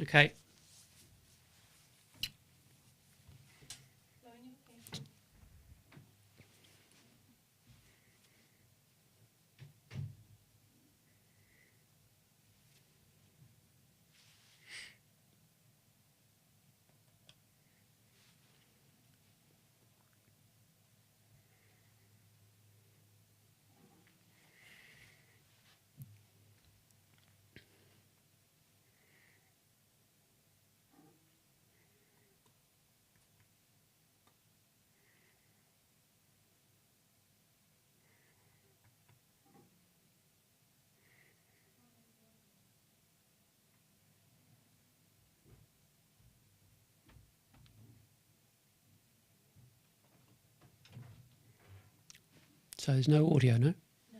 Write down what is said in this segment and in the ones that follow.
Okay. So there's no audio, no? No.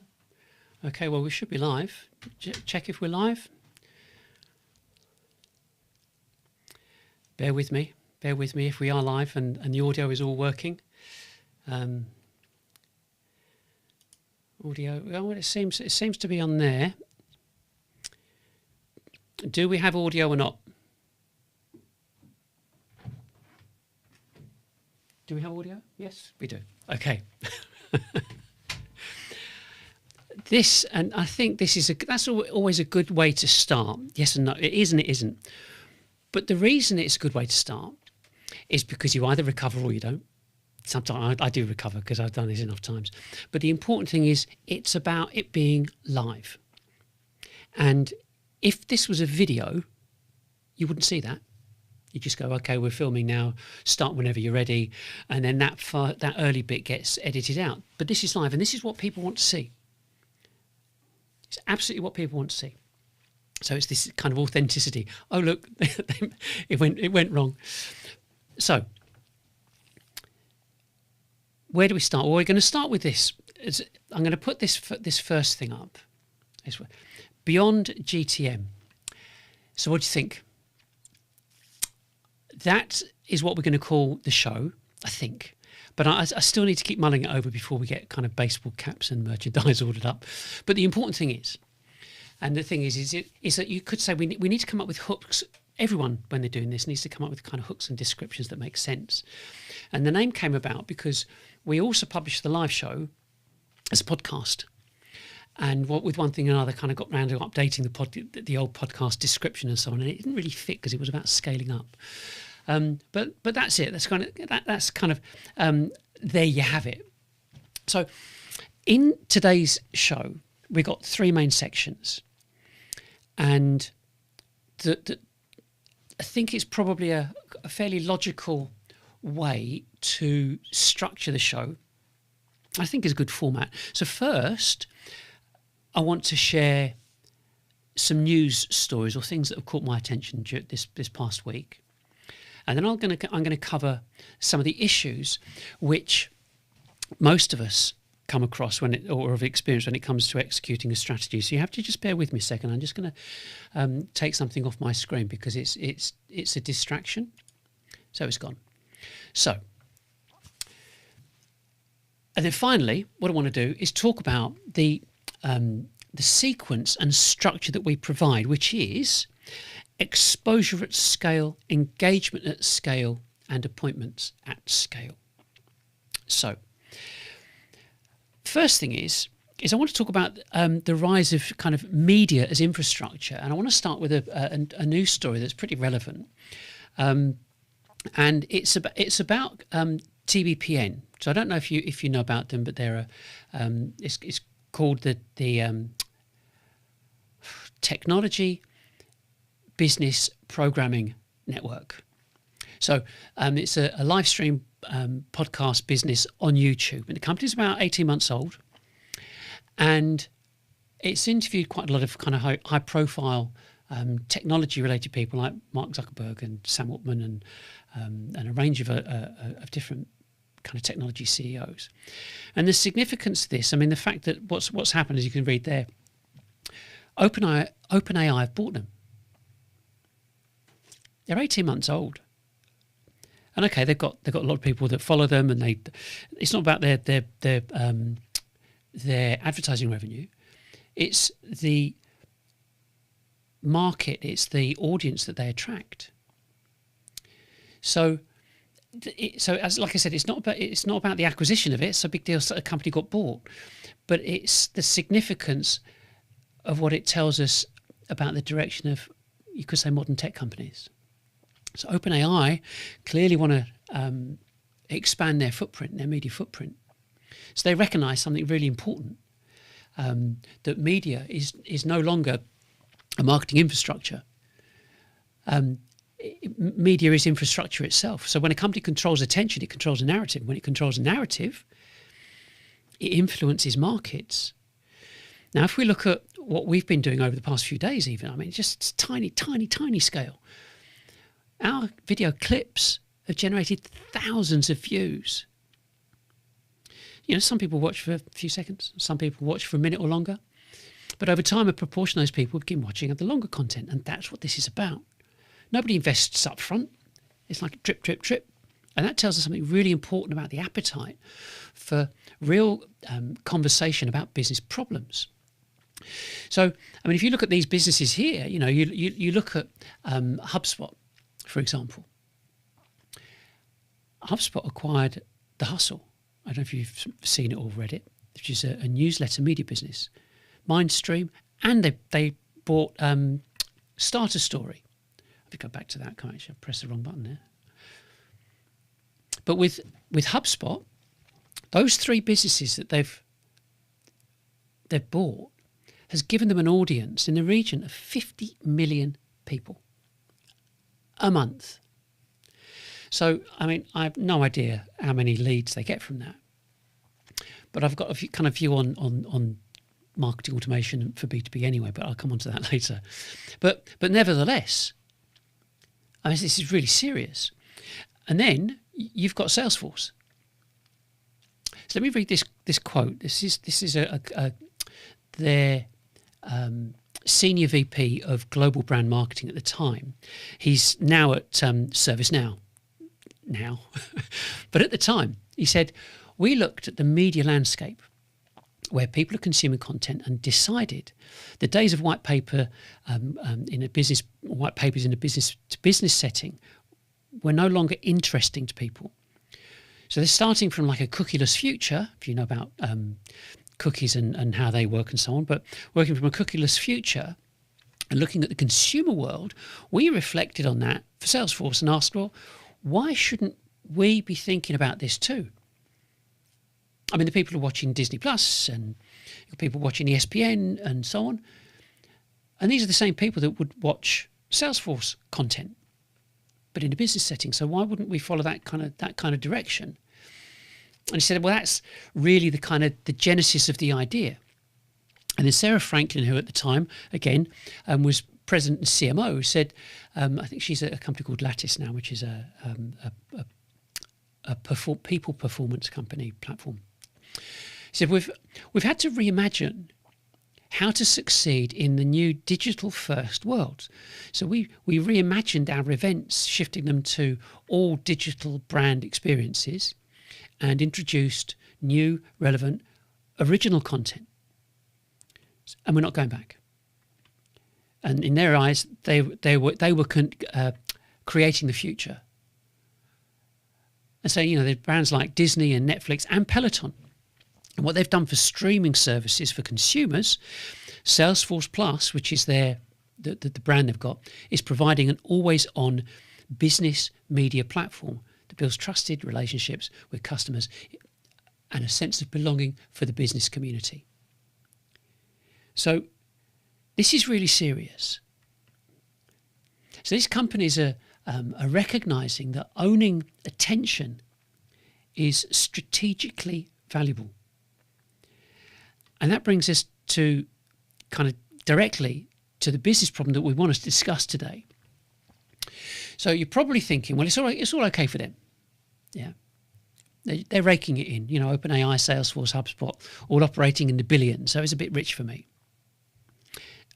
Okay, well, we should be live. Check if we're live. Bear with me if we are live and the audio is all working. Audio, well, it seems to be on there. Do we have audio or not? Do we have audio? Yes, we do. Okay. This, and I think this is that's always a good way to start. Yes and no. It is and it isn't. But the reason it's a good way to start is because you either recover or you don't. Sometimes I do recover because I've done this enough times. But the important thing is it's about it being live. And if this was a video, you wouldn't see that. You just go, okay, we're filming now, start whenever you're ready. And then that early bit gets edited out. But this is live and this is what people want to see. It's absolutely what people want to see. So it's this kind of authenticity. Oh, look, it went wrong. So where do we start? Well, we're going to start with this. I'm going to put this first thing up. Beyond GTM. So what do you think? That is what we're going to call the show, I think. But I still need to keep mulling it over before we get kind of baseball caps and merchandise ordered up. But the important thing is, and the thing is that you could say we need to come up with hooks. Everyone, when they're doing this, needs to come up with kind of hooks and descriptions that make sense. And the name came about because we also published the live show as a podcast. And with one thing and another, kind of got round to updating the old podcast description and so on. And it didn't really fit because it was about scaling up. But that's it. That's kind of there you have it. So in today's show, we got three main sections, and I think it's probably a fairly logical way to structure the show. I think is a good format. So first, I want to share some news stories or things that have caught my attention this past week. And then I'm going to cover some of the issues which most of us come across or have experienced when it comes to executing a strategy. So you have to just bear with me a second. I'm just going to take something off my screen because it's a distraction. So it's gone. So, and then finally, what I want to do is talk about the sequence and structure that we provide, which is exposure at scale, engagement at scale, and appointments at scale. So, first thing is I want to talk about the rise of kind of media as infrastructure, and I want to start with a news story that's pretty relevant, and it's about TBPN. So I don't know if you know about them, but they're it's called the Technology Business Programming Network. So it's a live stream podcast business on YouTube, and the company's about 18 months old, and it's interviewed quite a lot of kind of high profile technology related people like Mark Zuckerberg and Sam Altman and a range of different kind of technology CEOs. And the significance of this, I mean, the fact that what's happened, as you can read there, OpenAI have bought them. They're 18 months old. And okay, they've got a lot of people that follow them, and it's not about their advertising revenue. It's the market, it's the audience that they attract. So as like I said, it's not about the acquisition of it. It's a big deal that a company got bought, but it's the significance of what it tells us about the direction of, you could say, modern tech companies. So OpenAI clearly want to expand their footprint, their media footprint. So they recognise something really important, that media is no longer a marketing infrastructure. Media is infrastructure itself. So when a company controls attention, it controls a narrative. When it controls a narrative, it influences markets. Now, if we look at what we've been doing over the past few days even, I mean, just tiny, tiny, tiny scale. Our video clips have generated thousands of views. You know, some people watch for a few seconds, some people watch for a minute or longer. But over time, a proportion of those people begin watching the longer content, and that's what this is about. Nobody invests up front. It's like a drip, drip, drip. And that tells us something really important about the appetite for real conversation about business problems. So, I mean, if you look at these businesses here, you know, you look at HubSpot, for example. HubSpot acquired The Hustle. I don't know if you've seen it or read it, which is a newsletter media business. Mindstream, and they bought Starter Story. If we go back to that, I press the wrong button there. But with HubSpot, those three businesses that they've bought has given them an audience in the region of 50 million people a month. So, I mean, I have no idea how many leads they get from that. But I've got a kind of view on marketing automation for B2B anyway, but I'll come on to that later. But nevertheless, I mean, this is really serious. And then you've got Salesforce. So let me read this quote. This is their senior VP of global brand marketing at the time. He's now at ServiceNow now. But at the time, he said, we looked at the media landscape where people are consuming content and decided the days of white paper white papers in a business to business setting were no longer interesting to people. So they're starting from like a cookieless future, if you know about cookies and how they work and so on, but working from a cookieless future and looking at the consumer world, we reflected on that for Salesforce and asked, well, why shouldn't we be thinking about this too? I mean, the people who are watching Disney Plus and people watching ESPN and so on, and these are the same people that would watch Salesforce content, but in a business setting. So why wouldn't we follow that kind of direction? And he said, well, that's really the genesis of the idea. And then Sarah Franklin, who at the time, again, was president and CMO, said, I think she's at a company called Lattice now, which is a people performance company platform. He said, we've had to reimagine how to succeed in the new digital first world. So we reimagined our events, shifting them to all digital brand experiences, and introduced new, relevant, original content. And we're not going back. And in their eyes, they were creating the future. And so, you know, there's brands like Disney and Netflix and Peloton. And what they've done for streaming services for consumers, Salesforce Plus, which is the brand they've got, is providing an always-on business media platform that builds trusted relationships with customers and a sense of belonging for the business community. So this is really serious. So these companies are recognizing that owning attention is strategically valuable. And that brings us to kind of directly to the business problem that we want to discuss today. So you're probably thinking, well, it's all okay for them. Yeah. They're raking it in, you know, OpenAI, Salesforce, HubSpot, all operating in the billions. So it's a bit rich for me.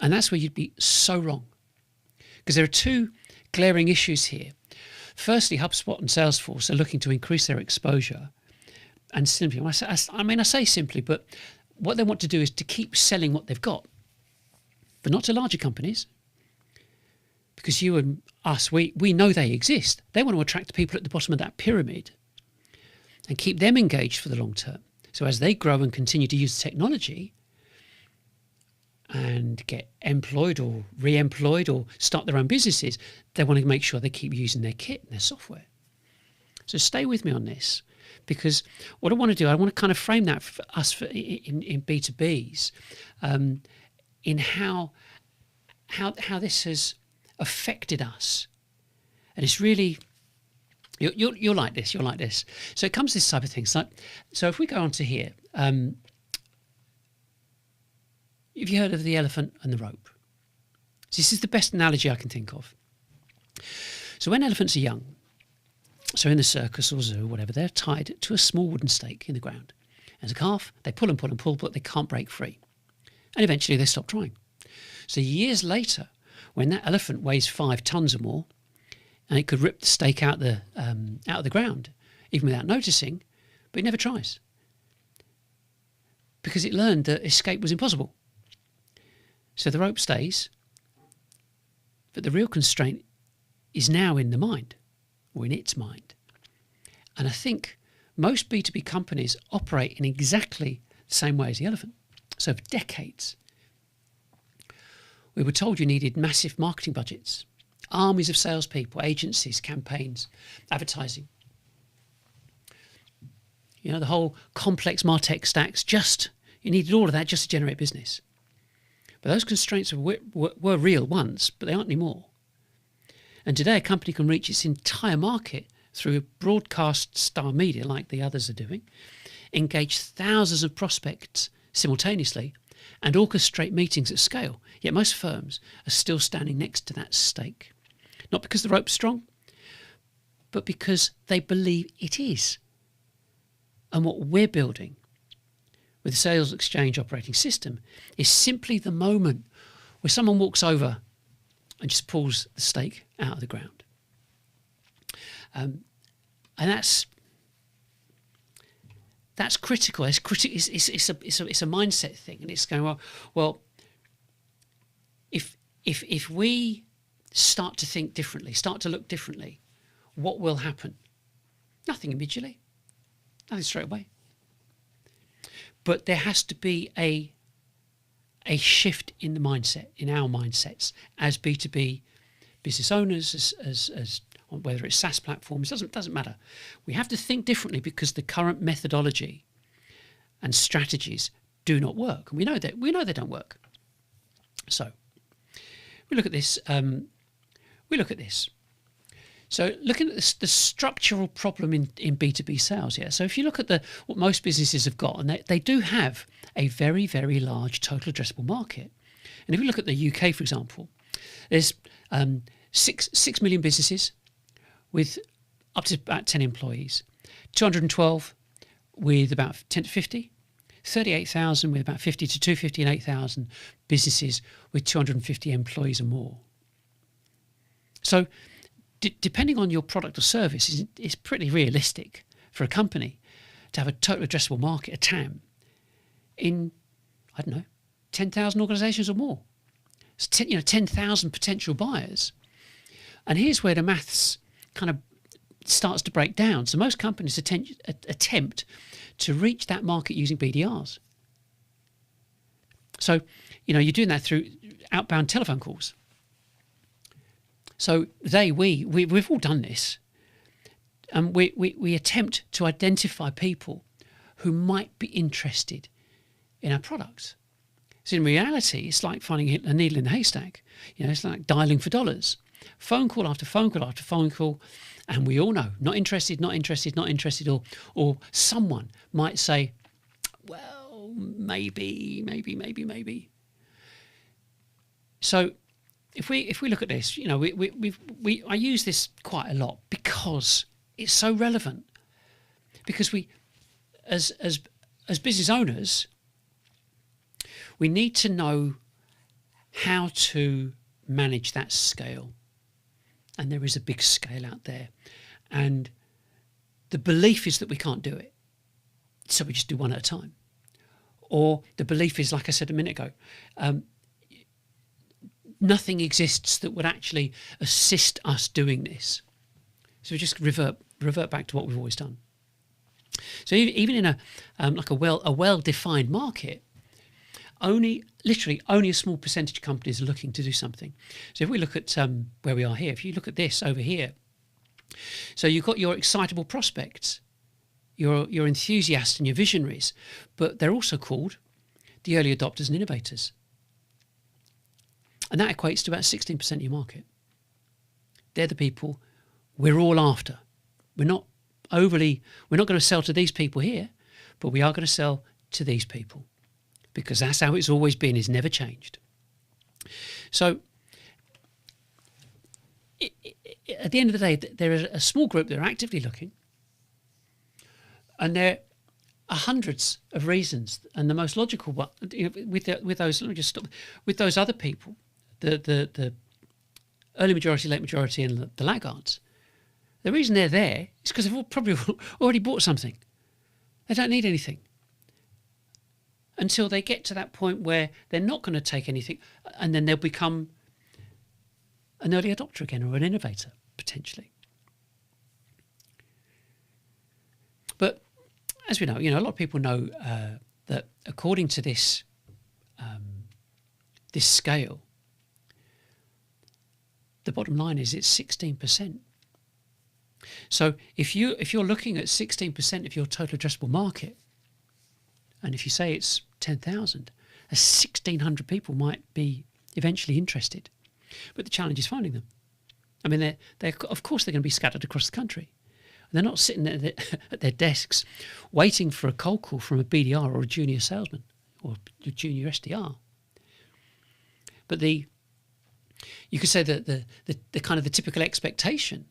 And that's where you'd be so wrong. Because there are two glaring issues here. Firstly, HubSpot and Salesforce are looking to increase their exposure. And simply, I say simply, but what they want to do is to keep selling what they've got. But not to larger companies, because you and us, we know they exist. They want to attract the people at the bottom of that pyramid and keep them engaged for the long term. So as they grow and continue to use technology and get employed or re-employed or start their own businesses, they want to make sure they keep using their kit and their software. So stay with me on this, because what I want to do, I want to kind of frame that for us in B2Bs, in how this has affected us. And it's really, you'll like this, you'll like this. So it comes to this type of thing. So if we go on to here, have you heard of the elephant and the rope? So this is the best analogy I can think of. So when elephants are young, so in the circus or zoo or whatever, they're tied to a small wooden stake in the ground. As a calf, they pull and pull and pull, but they can't break free. And eventually they stop trying. So years later, when that elephant weighs 5 tons or more, and it could rip the stake out of the ground, even without noticing, but it never tries. Because it learned that escape was impossible. So the rope stays, but the real constraint is now in the mind, or in its mind. And I think most B2B companies operate in exactly the same way as the elephant. So for decades, we were told you needed massive marketing budgets, armies of salespeople, agencies, campaigns, advertising. You know, the whole complex Martech stacks, you needed all of that just to generate business. But those constraints were real once, but they aren't anymore. And today a company can reach its entire market through broadcast style media like the others are doing, engage thousands of prospects simultaneously, and orchestrate meetings at scale. Yet most firms are still standing next to that stake. Not because the rope's strong, but because they believe it is. And what we're building with the Sales Exchange Operating System is simply the moment where someone walks over and just pulls the stake out of the ground. And that's critical. It's a mindset thing, and it's going, well, if we start to think differently, start to look differently, what will happen? Nothing immediately, nothing straight away. But there has to be a shift in the mindset, in our mindsets as B2B business owners, as whether it's SaaS platforms, doesn't matter. We have to think differently because the current methodology and strategies do not work, and we know they don't work. So we look at this. So looking at the structural problem in B2B sales, yeah. So if you look at what most businesses have got, and they do have a very, very large total addressable market. And if we look at the UK, for example, there's 6 million businesses with up to about 10 employees, 212 with about 10 to 50, 38,000 with about 50 to 250, and 8,000 businesses with 250 employees or more. So depending on your product or service, it's pretty realistic for a company to have a total addressable market, a TAM, in, 10,000 organisations or more. It's 10,000 potential buyers. And here's where the maths kind of starts to break down. So most companies attempt to reach that market using BDRs. So, you're doing that through outbound telephone calls. So we've all done this, and we attempt to identify people who might be interested in our products. So in reality, it's like finding a needle in a haystack. It's like dialing for dollars, phone call after phone call after phone call, and we all know not interested, or someone might say, well, maybe. So if we look at this, I use this quite a lot because it's so relevant. Because we, as business owners, we need to know how to manage that scale, and there is a big scale out there, and the belief is that we can't do it, so we just do one at a time. Or the belief is, like I said a minute ago, nothing exists that would actually assist us doing this. So we just revert back to what we've always done. So even in a well-defined market, literally only a small percentage of companies are looking to do something. So if we look at where we are here, if you look at this over here, so you've got your excitable prospects, your enthusiasts and your visionaries, but they're also called the early adopters and innovators. And that equates to about 16% of your market. They're the people we're all after. We're not going to sell to these people here, but we are going to sell to these people, because that's how it's always been, it's never changed. So at the end of the day, there is a small group that are actively looking, and there are hundreds of reasons, and the most logical one with those. Let me just stop. With those other people, the early majority, late majority, and the laggards, the reason they're there is because they've probably already bought something. They don't need anything until they get to that point where they're not going to take anything, and then they'll become an early adopter again, or an innovator potentially. But as we know, a lot of people know that according to this scale, the bottom line is it's 16%. So if you're looking at 16% of your total addressable market, and if you say it's 10,000, 1,600 people might be eventually interested. But the challenge is finding them. I mean, they're of course they're going to be scattered across the country. They're not sitting there at their desks waiting for a cold call from a BDR or a junior salesman or a junior SDR. But you could say that the kind of the typical expectation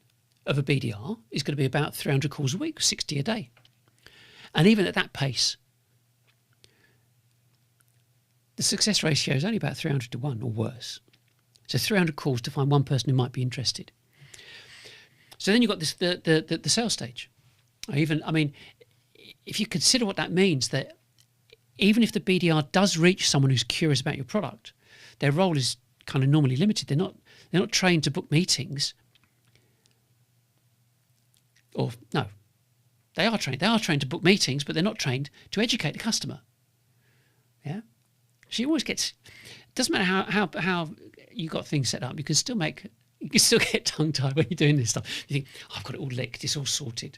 of a BDR is going to be about 300 calls a week, 60 a day. And even at that pace, the success ratio is only about 300 to 1 or worse. So 300 calls to find one person who might be interested. So then you've got the sales stage. If you consider what that means, that even if the BDR does reach someone who's curious about your product, their role is kind of normally limited. They're not trained to book meetings. Or no, they are trained. They are trained to book meetings, but they're not trained to educate the customer. Yeah. So you always get. It doesn't matter how you got things set up. You can still get tongue tied when you're doing this stuff. You think, I've got it all licked. It's all sorted.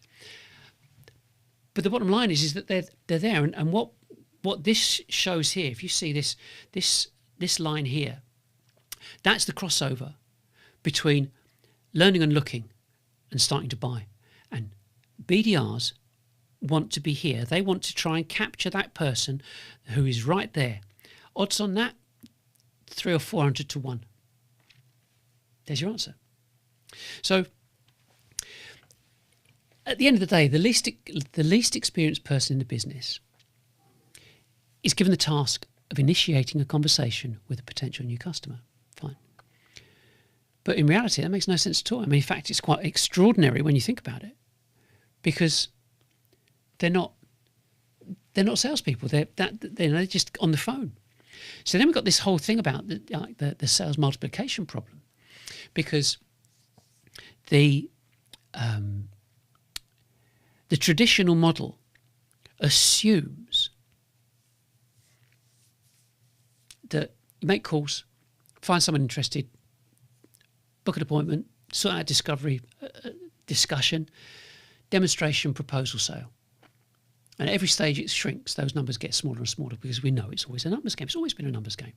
But the bottom line is that they're there, and what this shows here. If you see this line here, that's the crossover between learning and looking and starting to buy. And BDRs want to be here. They want to try and capture that person who is right there. Odds on that, 300 or 400 to 1. There's your answer. So at the end of the day, the least experienced person in the business is given the task of initiating a conversation with a potential new customer. Fine. But in reality, that makes no sense at all. In fact, it's quite extraordinary when you think about it, because they're not salespeople. They're just on the phone. So then we've got this whole thing about the sales multiplication problem, because the traditional model assumes that you make calls, find someone interested, book an appointment, sort out discovery, discussion, demonstration, proposal, sale. And at every stage it shrinks. Those numbers get smaller and smaller because we know it's always a numbers game. It's always been a numbers game.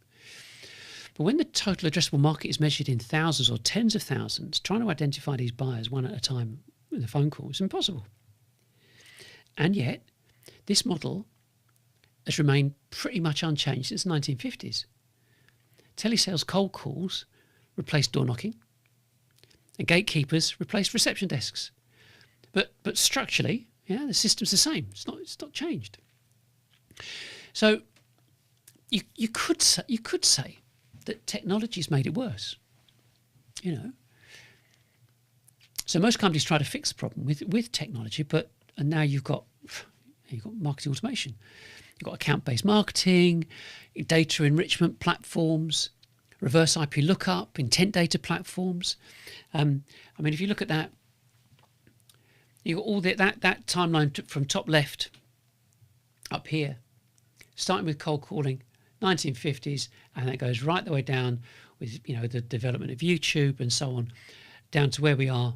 But when the total addressable market is measured in thousands or tens of thousands, trying to identify these buyers one at a time with a phone call is impossible. And yet, this model has remained pretty much unchanged since the 1950s. Telesales cold calls replaced door knocking, and gatekeepers replaced reception desks. But structurally, the system's the same. It's not changed. So you could say that technology's made it worse. So most companies try to fix the problem with technology, and now you've got marketing automation, you've got account-based marketing, data enrichment platforms, reverse IP lookup, intent data platforms. I mean, if you look at that, you got all that timeline from top left up here, starting with cold calling, 1950s, and that goes right the way down with the development of YouTube and so on, down to where we are,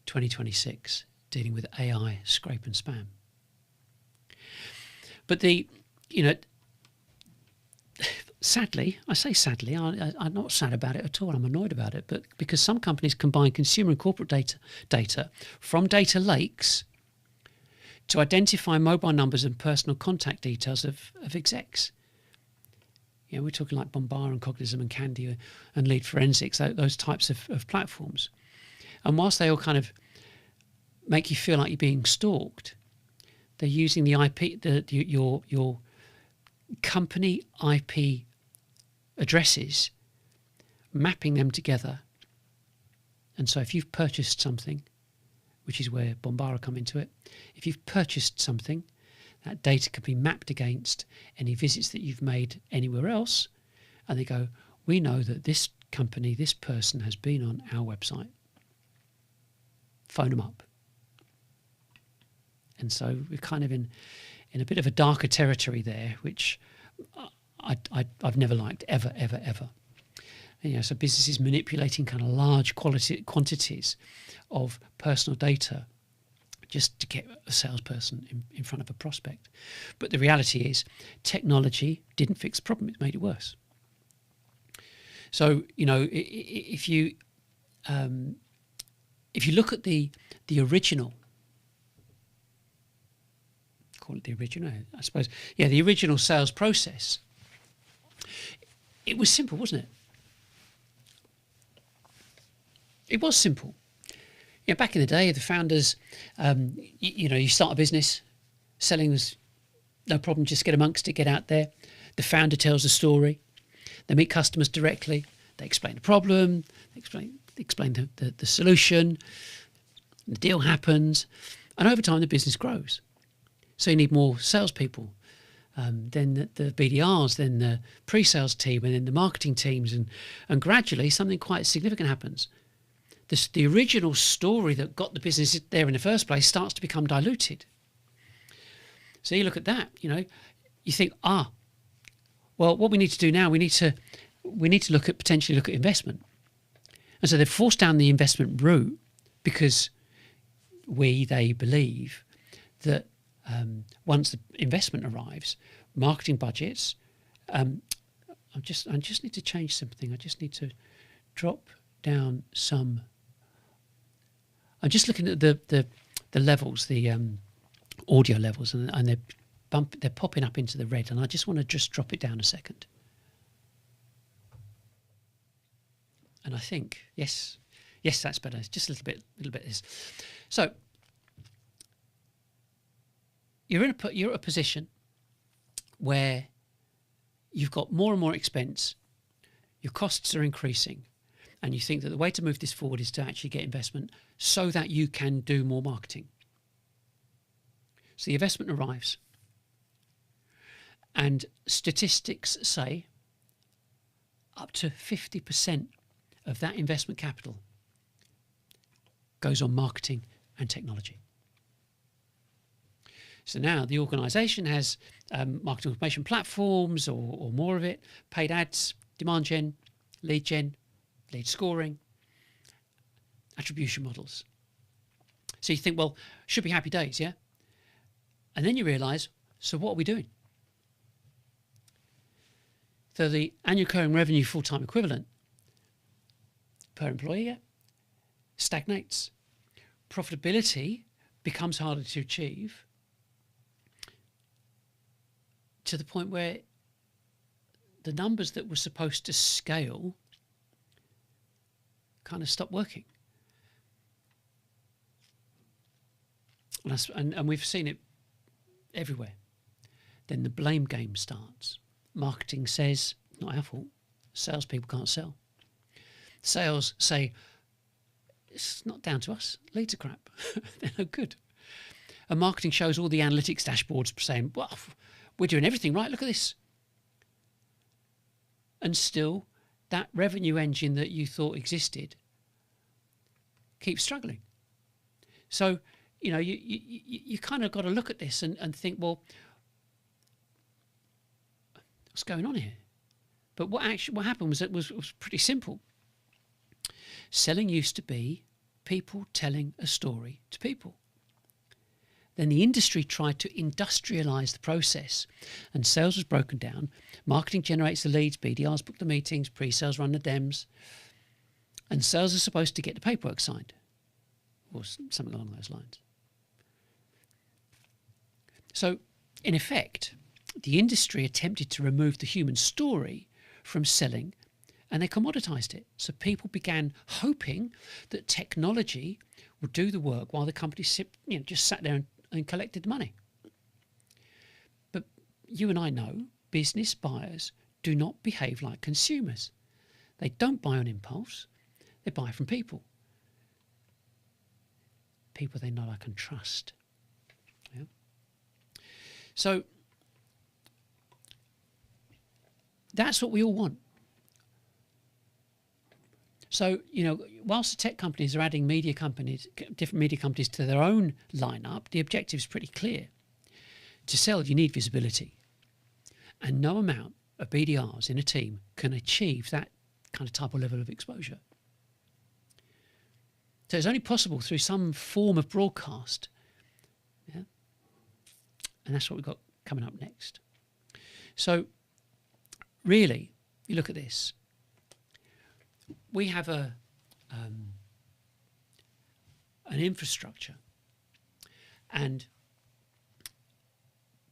2026, dealing with AI, scrape and spam. But sadly, I say sadly, I'm not sad about it at all. I'm annoyed about it, but because some companies combine consumer and corporate data from data lakes to identify mobile numbers and personal contact details of execs. We're talking like Bombara and Cognism and Candy and Lead Forensics, those types of platforms. And whilst they all kind of make you feel like you're being stalked, they're using the IP, your company IP addresses, mapping them together. And so if you've purchased something, which is where Bombara come into it, if you've purchased something, that data can be mapped against any visits that you've made anywhere else, and they go, we know that this company, this person has been on our website. Phone them up. And so we're kind of in a bit of a darker territory there, which I've never liked, ever. So businesses manipulating kind of large quantities of personal data just to get a salesperson in front of a prospect. But the reality is technology didn't fix the problem, it made it worse. So, if you look at the original, call it the original, I suppose, the original sales process, it was simple, wasn't it? It was simple. Back in the day, the founders, you start a business, selling was no problem, just get amongst it, get out there. The founder tells the story. They meet customers directly. They explain the problem. They explain the solution. The deal happens. And over time, the business grows. So you need more salespeople. Then the BDRs, then the pre-sales team, and then the marketing teams. And gradually, something quite significant happens. The original story that got the business there in the first place starts to become diluted. So you look at that, you think, well, what we need to do now, we need to potentially look at investment. And so they've forced down the investment route because they believe that once the investment arrives, marketing budgets, I just need to change something. I just need to drop down some. I'm just looking at the levels, the audio levels, and they're popping up into the red, and I just want to just drop it down a second. And I think yes, that's better. It's just a little bit this. So you're at a position where you've got more and more expense, your costs are increasing, and you think that the way to move this forward is to actually get investment so that you can do more marketing. So the investment arrives. And statistics say up to 50% of that investment capital goes on marketing and technology. So now the organisation has marketing automation platforms or more of it, paid ads, demand gen, lead scoring, attribution models. So you think, well, should be happy days, yeah? And then you realise, so what are we doing? So the annual recurring revenue full-time equivalent per employee stagnates. Profitability becomes harder to achieve to the point where the numbers that were supposed to scale kind of stop working. And we've seen it everywhere. Then the blame game starts. Marketing says, not our fault, salespeople can't sell. Sales say, it's not down to us, leads are crap, they're no good. And marketing shows all the analytics dashboards saying, well, we're doing everything right, look at this. And still, that revenue engine that you thought existed keeps struggling. So, you kind of got to look at this and think, well, what's going on here? But what happened was it was pretty simple. Selling used to be people telling a story to people. Then the industry tried to industrialize the process, and sales was broken down. Marketing generates the leads, BDRs book the meetings, pre-sales run the dems, and sales are supposed to get the paperwork signed, or something along those lines. So, in effect, the industry attempted to remove the human story from selling, and they commoditized it. So people began hoping that technology would do the work while the company just sat there and collected the money. But you and I know business buyers do not behave like consumers. They don't buy on impulse. They buy from people. People they know, like, and trust. Yeah. So that's what we all want. So, whilst the tech companies are adding different media companies to their own lineup, the objective is pretty clear. To sell, you need visibility. And no amount of BDRs in a team can achieve that kind of type of level of exposure. So it's only possible through some form of broadcast. Yeah? And that's what we've got coming up next. So, really, you look at this. We have an infrastructure, and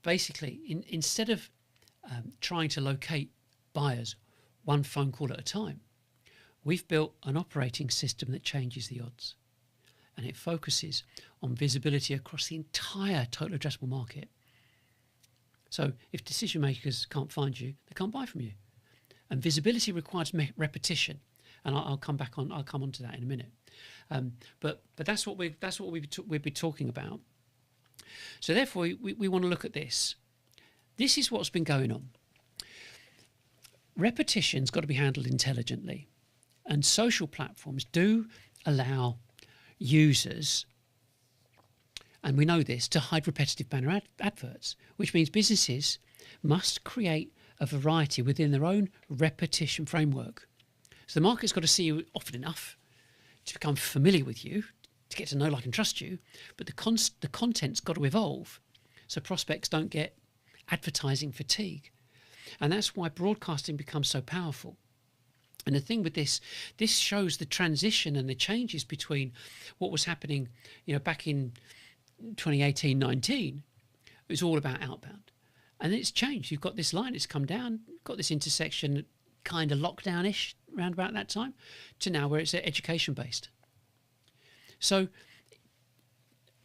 basically, instead of trying to locate buyers one phone call at a time, we've built an operating system that changes the odds, and it focuses on visibility across the entire total addressable market. So if decision makers can't find you, they can't buy from you, and visibility requires repetition. And I'll come on to that in a minute. But that's what we'd be talking about. So therefore, we want to look at this. This is what's been going on. Repetition's got to be handled intelligently, and social platforms do allow users, and we know this, to hide repetitive banner adverts, which means businesses must create a variety within their own repetition framework. So the market's got to see you often enough to become familiar with you, to get to know, like, and trust you, but the content's got to evolve so prospects don't get advertising fatigue. And that's why broadcasting becomes so powerful. And the thing with this shows the transition and the changes between what was happening, back in 2018-19. It was all about outbound. And it's changed. You've got this line, it's come down, got this intersection, kind of lockdown-ish around about that time, to now where it's education-based. So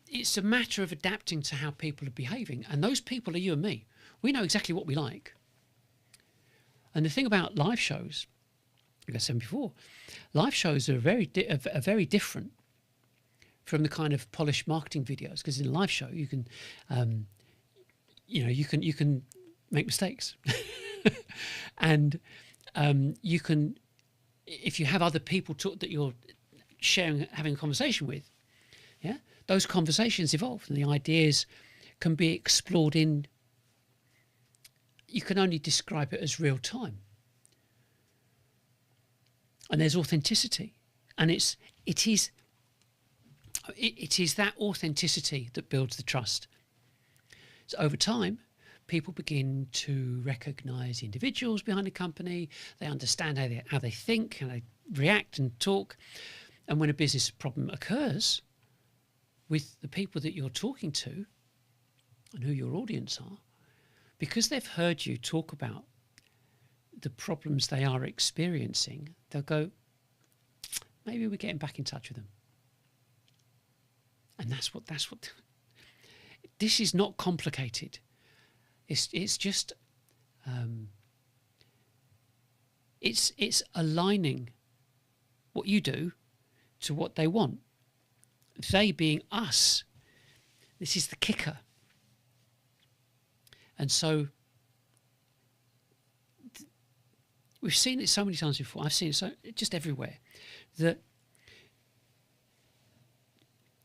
it's a matter of adapting to how people are behaving. And those people are you and me. We know exactly what we like. And the thing about live shows, like I said before, live shows are very different from the kind of polished marketing videos, because in a live show you can, you can make mistakes, and you can, if you have other people that you're having a conversation with, yeah, those conversations evolve and the ideas can be explored in. You can only describe it as real time, and there's authenticity, and it is that authenticity that builds the trust. So over time, people begin to recognise individuals behind the company. They understand how they think, how they react and talk. And when a business problem occurs with the people that you're talking to and who your audience are, because they've heard you talk about the problems they are experiencing, they'll go, maybe we're getting back in touch with them. And that's what this is not complicated. It's just it's aligning what you do to what they want. They being us. This is the kicker. And so We've seen it so many times before. I've seen it so just everywhere that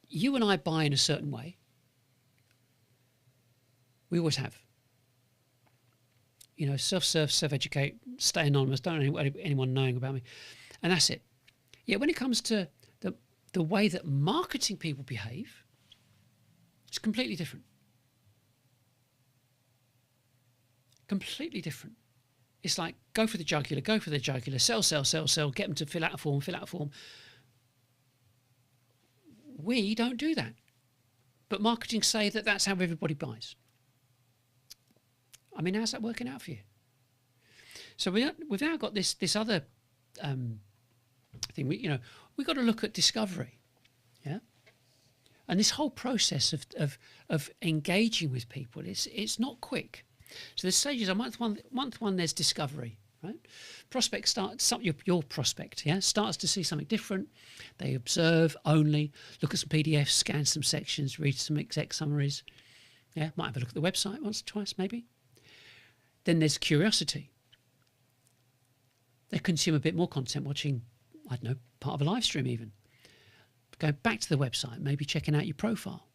you and I buy in a certain way. We always have. You know, self-serve, self-educate, stay anonymous, don't want anyone knowing about me. And that's it. Yet when it comes to the way that marketing people behave, it's completely different. Completely different. It's like, go for the jugular, sell, get them to fill out a form. We don't do that. But marketing say that that's how everybody buys. I mean, how's that working out for you? So we've now got this other thing. We've got to look at discovery, yeah. And this whole process of engaging with people, it's not quick. So the stages are month one. There's discovery, right? Prospect starts your prospect, yeah, starts to see something different. They observe only, look at some PDFs, scan some sections, read some exec summaries. Yeah, might have a look at the website once or twice, maybe. Then there's curiosity. They consume a bit more content, watching, I don't know, part of a live stream even. Going back to the website, maybe checking out your profile.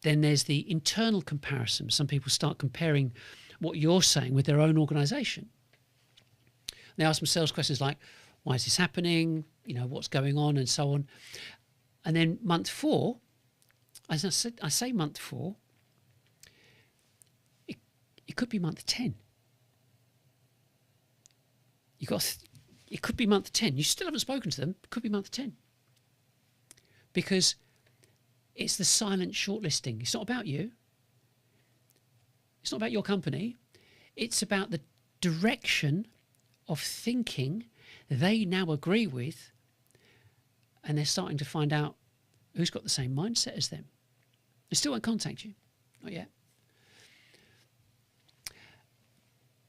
Then there's the internal comparison. Some people start comparing what you're saying with their own organisation. They ask themselves questions like, why is this happening? You know, what's going on, and so on. And then month 4, as I say month 4, it could be month 10. It could be month 10. You still haven't spoken to them. It could be month 10. Because it's the silent shortlisting. It's not about you. It's not about your company. It's about the direction of thinking they now agree with, and they're starting to find out who's got the same mindset as them. They still won't contact you. Not yet.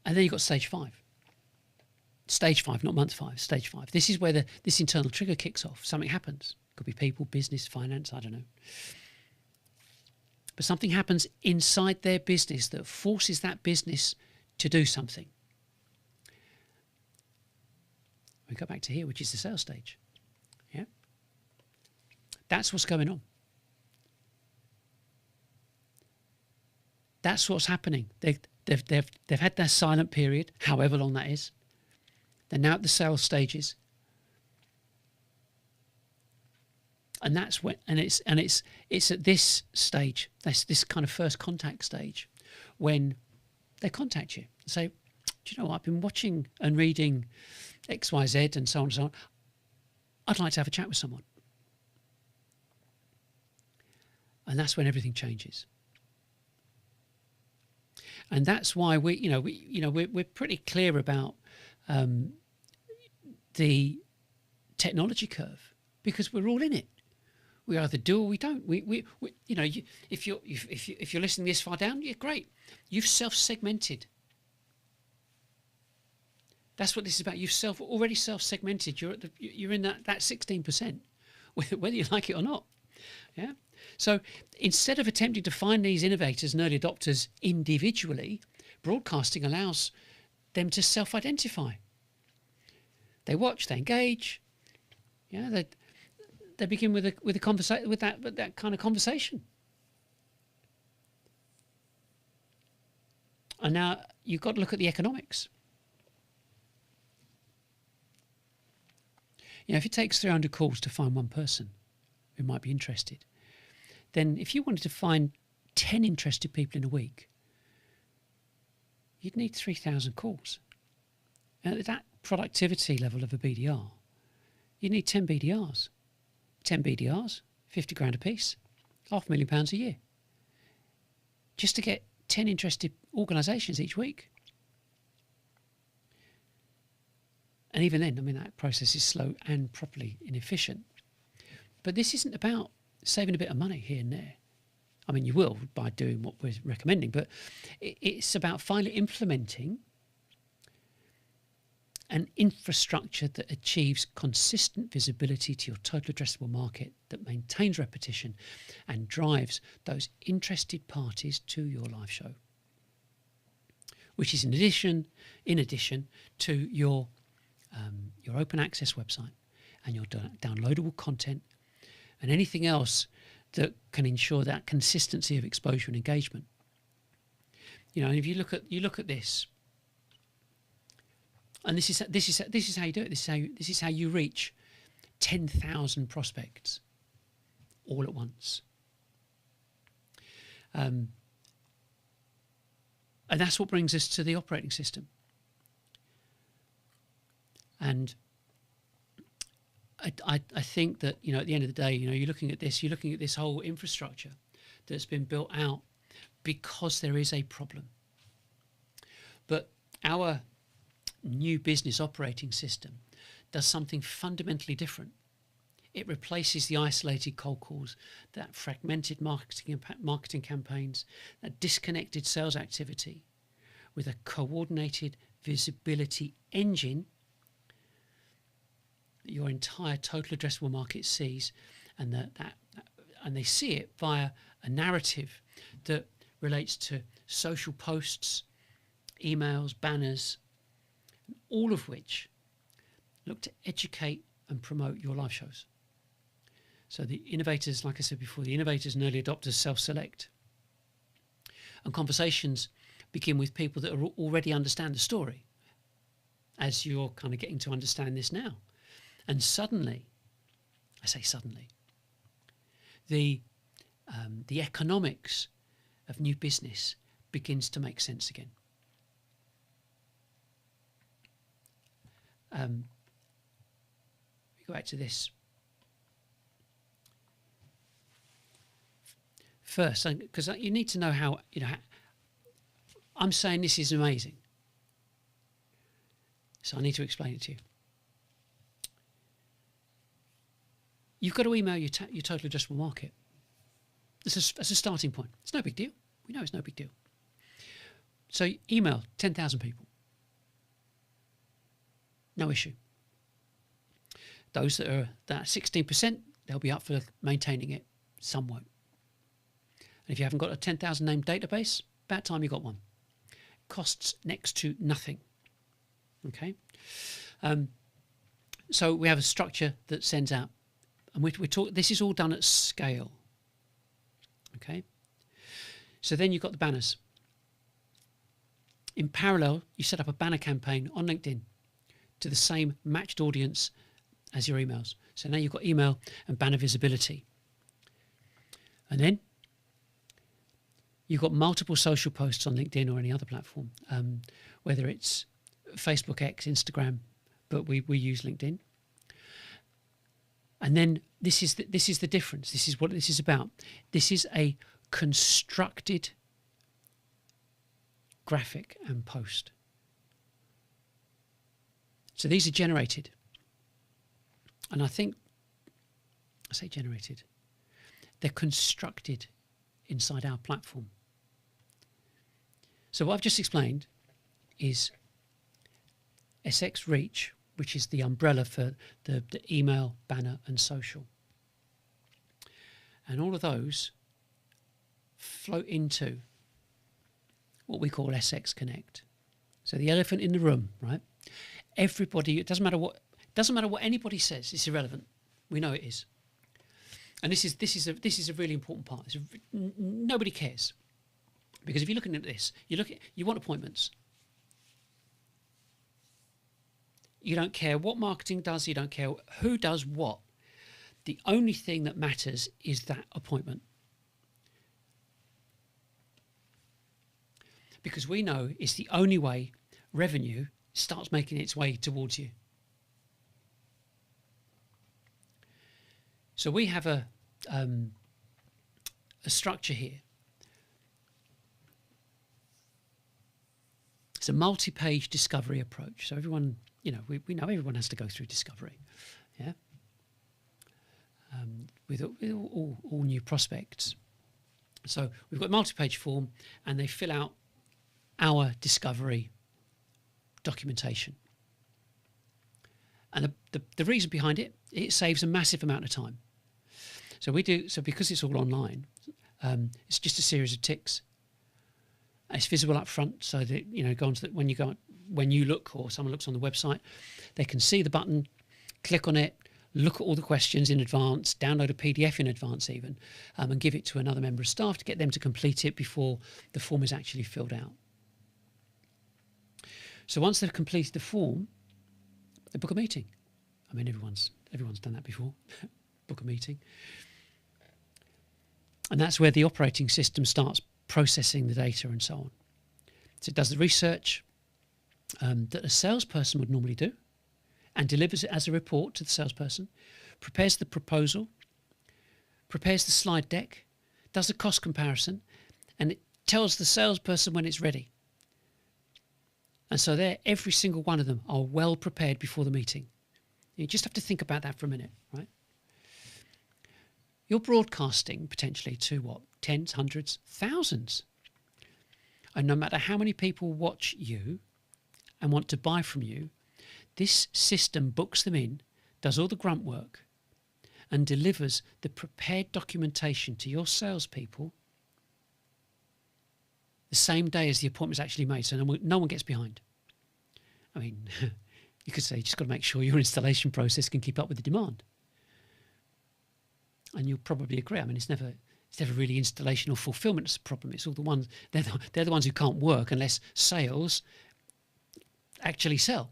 And then you've got stage 5. Stage 5, not month 5, stage 5. This is where this internal trigger kicks off. Something happens. Could be people, business, finance, I don't know. But something happens inside their business that forces that business to do something. We go back to here, which is the sales stage. Yeah, that's what's going on. That's what's happening. They've had their silent period, however long that is. They're now at the sales stages. And that's when, it's at this stage, this kind of first contact stage, when they contact you and say, do you know what, I've been watching and reading XYZ and so on and so on. I'd like to have a chat with someone. And that's when everything changes. And that's why we're pretty clear about the technology curve, because we're all in it. We either do or we don't. If you're listening this far down, yeah, great. You've self-segmented. That's what this is about. You've already self-segmented. You're in that 16%, whether you like it or not. Yeah. So instead of attempting to find these innovators and early adopters individually, broadcasting allows them to self-identify. They watch, they engage. Yeah, they begin with a conversation, with that kind of conversation. And now you've got to look at the economics. You know, if it takes 300 calls to find one person who might be interested, then if you wanted to find 10 interested people in a week, you'd need 3,000 calls. And at that productivity level of a BDR, you need 10 BDRs. 10 BDRs, 50 grand a piece, £500,000 a year. Just to get 10 interested organisations each week. And even then, I mean, that process is slow and properly inefficient. But this isn't about saving a bit of money here and there. I mean, you will by doing what we're recommending, but it's about finally implementing an infrastructure that achieves consistent visibility to your total addressable market, that maintains repetition and drives those interested parties to your live show which is in addition to your open access website and your downloadable content and anything else that can ensure that consistency of exposure and engagement. And if you look at this, and this is how you do it. This is how you reach 10,000 prospects all at once. And that's what brings us to the operating system. And I think that, at the end of the day, you're looking at this whole infrastructure that's been built out because there is a problem. But our new business operating system does something fundamentally different. It replaces the isolated cold calls, that fragmented marketing campaigns, that disconnected sales activity with a coordinated visibility engine that your entire total addressable market sees, and and they see it via a narrative that relates to social posts, emails, banners, all of which look to educate and promote your live shows. So the innovators, like I said before, the innovators and early adopters self-select. And conversations begin with people that already understand the story, as you're kind of getting to understand this now. And suddenly, I say suddenly, the economics of new business begins to make sense again. We go back to this. First, because you need to know how, I'm saying this is amazing. So I need to explain it to you. You've got to email your total addressable market. That's a starting point. It's no big deal. We know it's no big deal. So email 10,000 people. No issue. Those that are that 16%, they'll be up for maintaining it. Some won't. And if you haven't got a 10,000 name database, about time you got one. Costs next to nothing. Okay. So we have a structure that sends out, and we talk. This is all done at scale. Okay. So then you've got the banners. In parallel, you set up a banner campaign on LinkedIn to the same matched audience as your emails. So now you've got email and banner visibility. And then you've got multiple social posts on LinkedIn or any other platform, whether it's Facebook, X, Instagram, but we use LinkedIn. And then this is the difference. This is what this is about. This is a constructed graphic and post. So these are generated. And I say generated. They're constructed inside our platform. So what I've just explained is SX Reach, which is the umbrella for the email, banner and social. And all of those float into what we call SX Connect. So the elephant in the room, right? Everybody, it doesn't matter what anybody says, it's irrelevant. We know it is. And this is a really important part. Nobody cares. Because if you're looking at this, you want appointments. You don't care what marketing does, you don't care who does what. The only thing that matters is that appointment. Because we know it's the only way revenue starts making its way towards you. So we have a structure here. It's a multi-page discovery approach. So everyone, we know everyone has to go through discovery, yeah. With all new prospects. So we've got a multi-page form, and they fill out our discovery documentation. And the reason behind it saves a massive amount of time. So because it's all online, it's just a series of ticks. It's visible up front, so that go on to when you look or someone looks on the website, they can see the button, click on it, look at all the questions in advance, download a PDF in advance even, and give it to another member of staff to get them to complete it before the form is actually filled out. So once they've completed the form, they book a meeting. I mean, everyone's done that before. Book a meeting. And that's where the operating system starts processing the data and so on. So it does the research that a salesperson would normally do and delivers it as a report to the salesperson, prepares the proposal, prepares the slide deck, does a cost comparison, and it tells the salesperson when it's ready. And so every single one of them are well prepared before the meeting. You just have to think about that for a minute, right? You're broadcasting potentially to what? Tens, hundreds, thousands. And no matter how many people watch you and want to buy from you, this system books them in, does all the grunt work, and delivers the prepared documentation to your salespeople the same day as the appointment is actually made, so no one gets behind. I mean, you could say you just got to make sure your installation process can keep up with the demand. And you'll probably agree. I mean, it's never really installation or fulfillment that's the problem. It's all the ones they're the ones who can't work unless sales actually sell.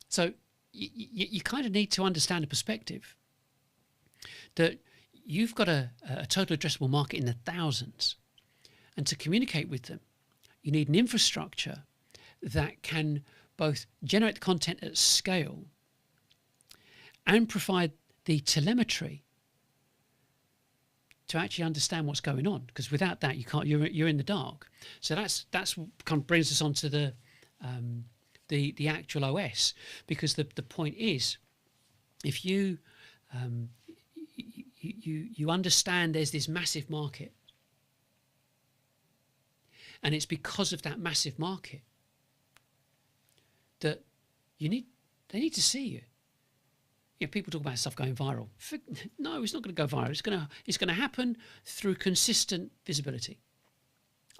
So you kind of need to understand the perspective that you've got a total addressable market in the thousands, and to communicate with them, you need an infrastructure that can both generate the content at scale and provide the telemetry to actually understand what's going on. Because without that, you can't. You're in the dark. So that's kind of brings us on to the actual OS, because the point is, if you you understand there's this massive market, and it's because of that massive market that they need to see you. People talk about stuff going viral. No, it's not going to go viral. It's going to happen through consistent visibility,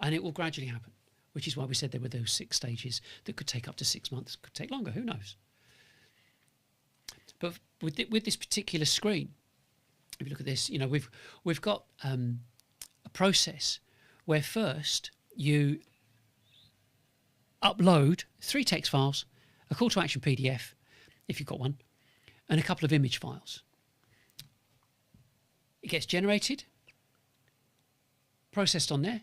and it will gradually happen. Which is why we said there were those 6 stages that could take up to 6 months, could take longer. Who knows? But with this particular screen, if you look at this, we've got a process where first you upload 3 text files, a call to action PDF, if you've got one, and a couple of image files. It gets generated, processed on there,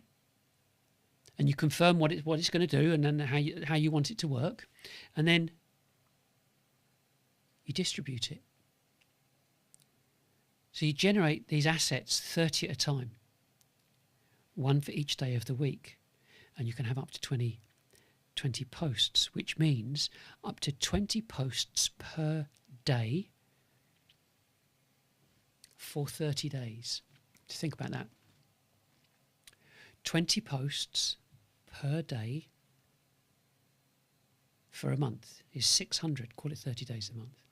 and you confirm what it's going to do, and then how you want it to work, and then you distribute it. So you generate these assets 30 at a time, one for each day of the week, and you can have up to 20 posts, which means up to 20 posts per day for 30 days. To think about that. 20 posts per day for a month is 600, call it 30 days a month,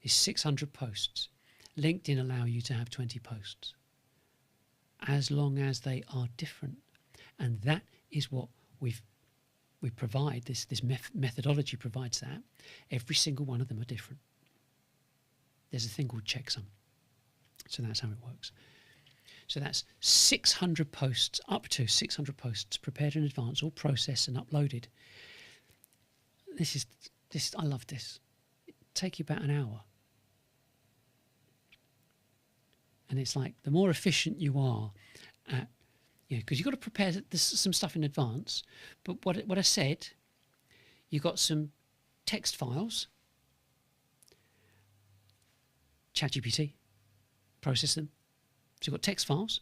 is 600 posts. LinkedIn allow you to have 20 posts as long as they are different. And that is what we provide. This methodology provides that. Every single one of them are different. There's a thing called checksum. So that's how it works. So that's 600 posts, up to 600 posts prepared in advance, all processed and uploaded. I love this. It'll take you about an hour. And it's like, the more efficient you are at, because you've got to prepare some stuff in advance. But what I said, you've got some text files, ChatGPT, process them. So you've got text files,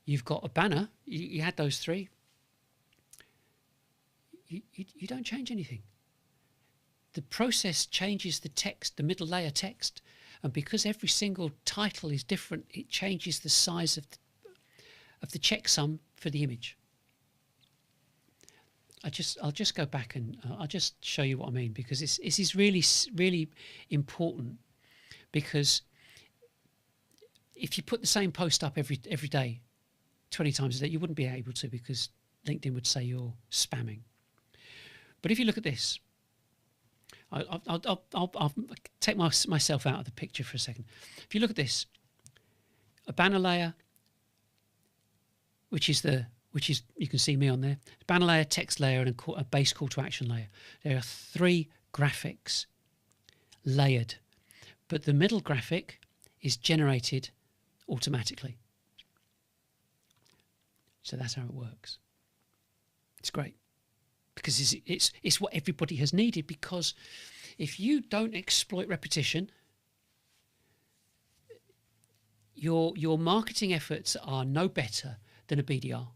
you've got a banner, you had those 3. You don't change anything. The process changes the text, the middle layer text, and because every single title is different, it changes the size of the checksum for the image. I'll just go back and I'll just show you what I mean, because this is really, really important, because if you put the same post up every day, 20 times a day, you wouldn't be able to, because LinkedIn would say you're spamming. But if you look at this, I'll take myself out of the picture for a second. If you look at this, a banner layer, which is you can see me on there, banner layer, text layer, and a base call to action layer. There are 3 graphics layered, but the middle graphic is generated automatically. So that's how it works. It's great, because it's what everybody has needed, because if you don't exploit repetition, your marketing efforts are no better than a BDR.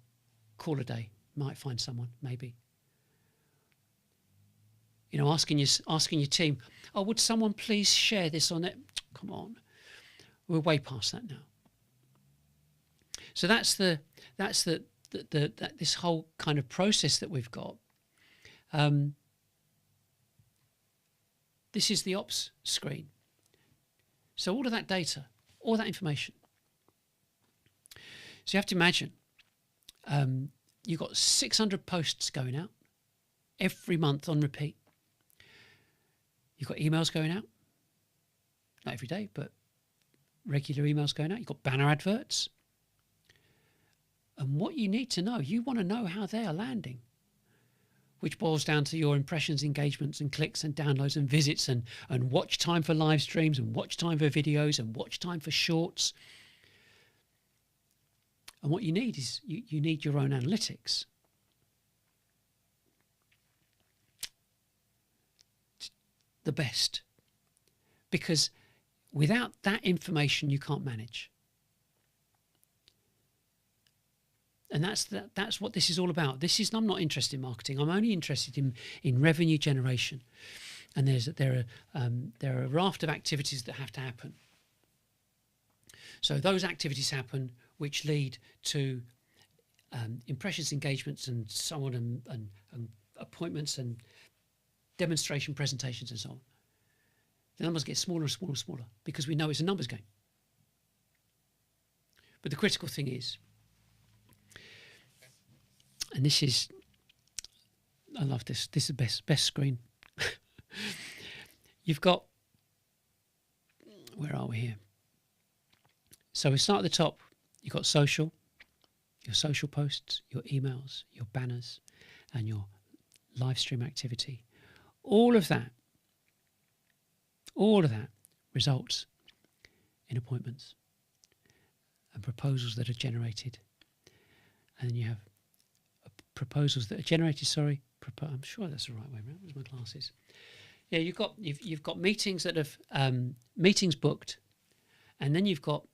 Call a day, might find someone, maybe. You know, asking your team, oh, would someone please share this on it? Come on, we're way past that now. So that's this whole kind of process that we've got. This is the ops screen. So all of that data, all that information. So you have to imagine, you've got 600 posts going out every month on repeat. You've got emails going out, not every day, but regular emails going out. You've got banner adverts. And what you need to know, you want to know how they are landing, which boils down to your impressions, engagements, and clicks, and downloads, and visits, and watch time for live streams, and watch time for videos, and watch time for shorts. And what you need is you need your own analytics. The best. Because without that information, you can't manage. And that's what this is all about. I'm not interested in marketing. I'm only interested in revenue generation. And there are a raft of activities that have to happen. So those activities happen, which lead to impressions, engagements, and so on, and appointments, and demonstration presentations, and so on. The numbers get smaller and smaller and smaller, because we know it's a numbers game. But the critical thing is, and this is, I love this. This is the best screen. You've got, where are we here? So we start at the top. You've got social, your social posts, your emails, your banners, and your live stream activity. All of that results in appointments and proposals that are generated. And then you have proposals that are generated, I'm sure that's the right way around. Where's my glasses? Yeah, you've got meetings that have meetings booked, and then you've got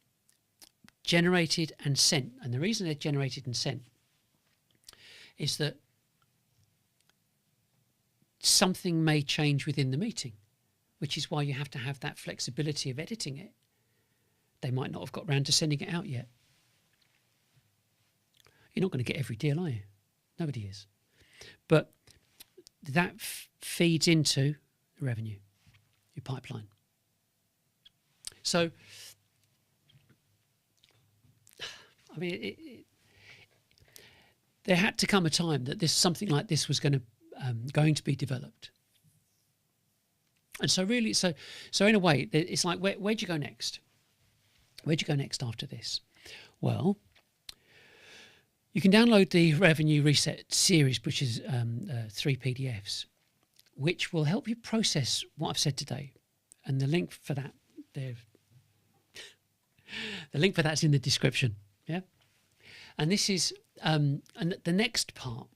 generated and sent. And the reason they're generated and sent is that something may change within the meeting, which is why you have to have that flexibility of editing it. They might not have got round to sending it out yet. You're not going to get every deal, are you? Nobody is. But that feeds into the revenue, your pipeline. So, I mean, there had to come a time that something like this was going to be developed. And so really, so in a way, it's like, where'd you go next? Where'd you go next after this? Well, you can download the Revenue Reset series, which is 3 PDFs, which will help you process what I've said today. And the link for that, the link for that's in the description. Yeah, and this is and the next part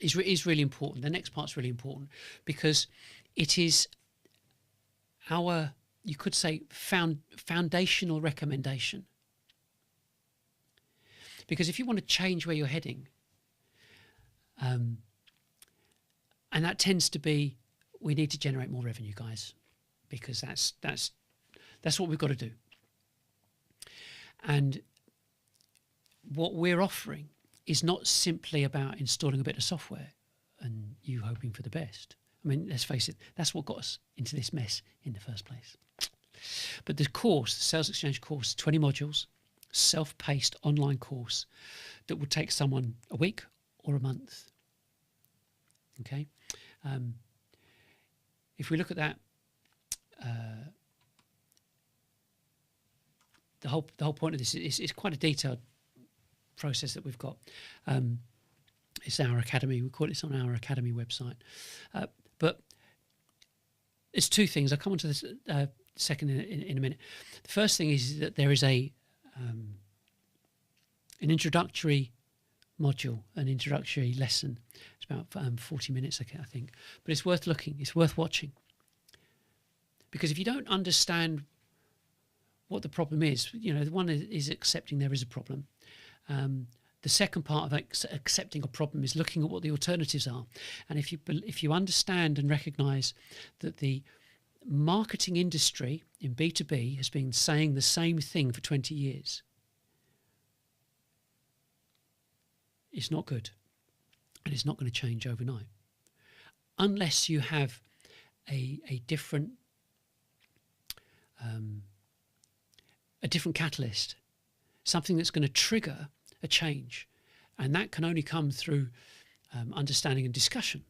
is really important. The next part's really important because it is our, you could say, foundational recommendation. Because if you want to change where you're heading, and that tends to be, we need to generate more revenue, guys, because that's what we've got to do. And what we're offering is not simply about installing a bit of software and you hoping for the best. I mean, let's face it, that's what got us into this mess in the first place. But the course, the Sales Exchange course, 20 modules, self-paced online course that will take someone a week or a month. Okay, if we look at that, the whole point of this is quite a detailed process that we've got. It's our academy. We call it on our academy website. But it's two things. I'll come on to this second in a minute. The first thing is that there is an introductory module, an introductory lesson. It's about 40 minutes, I think. But it's worth looking. It's worth watching. Because if you don't understand what the problem is, the one is accepting there is a problem. The second part of accepting a problem is looking at what the alternatives are. And if you understand and recognise that the marketing industry in B2B has been saying the same thing for 20 years, it's not good. And it's not going to change overnight. Unless you have a different catalyst, something that's going to trigger a change, and that can only come through understanding and discussion.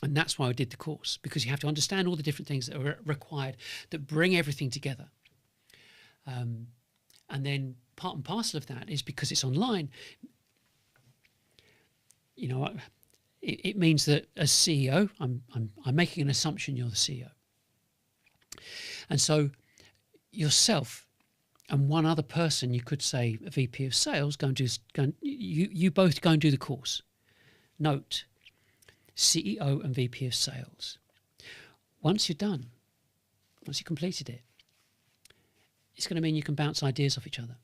And that's why I did the course, because you have to understand all the different things that are required that bring everything together. And then part and parcel of that is because it's online. It means that as CEO, I'm making an assumption you're the CEO, and so yourself and one other person, you could say a VP of sales, you both go and do the course. Note, CEO and VP of sales. Once you're done, once you completed it, it's going to mean you can bounce ideas off each other.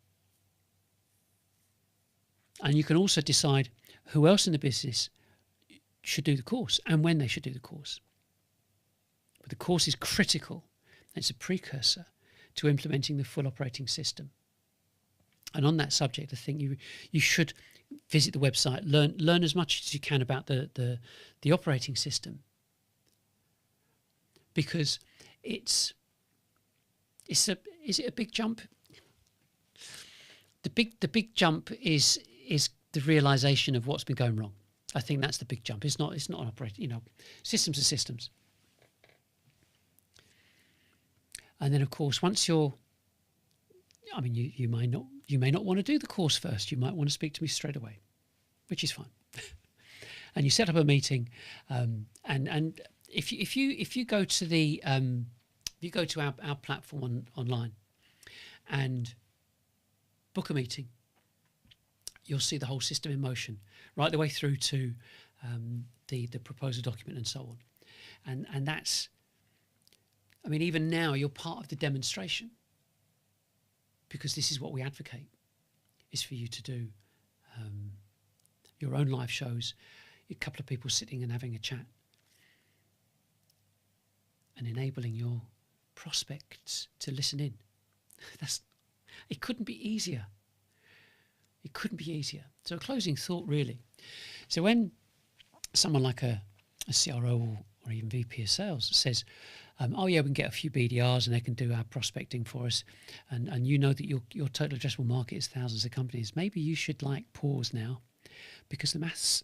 And you can also decide who else in the business should do the course and when they should do the course. But the course is critical. It's a precursor to implementing the full operating system. And on that subject, I think you should visit the website, learn as much as you can about the operating system, because is it a big jump? The big jump is the realization of what's been going wrong. I think that's the big jump. It's not an operating. Systems are systems. And then, of course, once you may not want to do the course first. You might want to speak to me straight away, which is fine. And you set up a meeting, and if you go to our platform online and book a meeting, you'll see the whole system in motion, right the way through to the proposal document and so on, and that's. Even now you're part of the demonstration, because this is what we advocate, is for you to do your own live shows, a couple of people sitting and having a chat, and enabling your prospects to listen in. It couldn't be easier. It couldn't be easier. So a closing thought, really. So when someone like a CRO or even VP of sales says, we can get a few BDRs and they can do our prospecting for us, and that your total addressable market is thousands of companies, maybe you should pause now, because the maths,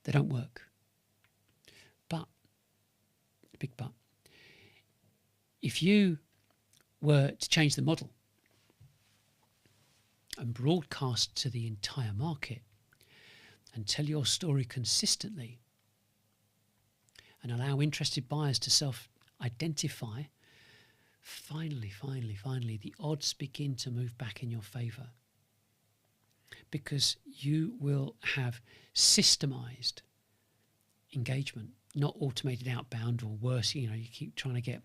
they don't work. But, big but, if you were to change the model and broadcast to the entire market and tell your story consistently, and allow interested buyers to self-identify, finally, the odds begin to move back in your favour. Because you will have systemised engagement, not automated outbound, or worse, you keep trying to get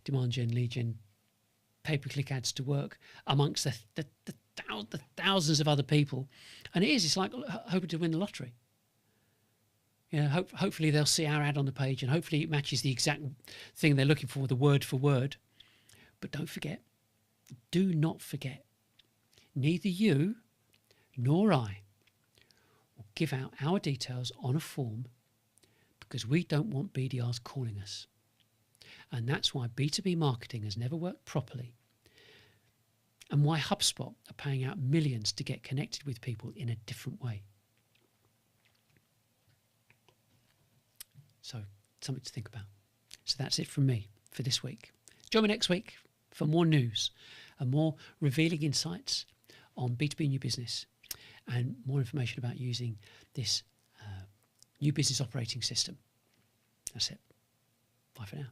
demand gen, lead gen, pay-per-click ads to work amongst the thousands of other people. And it's like hoping to win the lottery. Hopefully they'll see our ad on the page, and hopefully it matches the exact thing they're looking for, the word for word. But don't forget, do not forget, neither you nor I will give out our details on a form, because we don't want BDRs calling us. And that's why B2B marketing has never worked properly. and why HubSpot are paying out millions to get connected with people in a different way. So, something to think about. So that's it from me for this week. Join me next week for more news and more revealing insights on B2B new business and more information about using this new business operating system. That's it. Bye for now.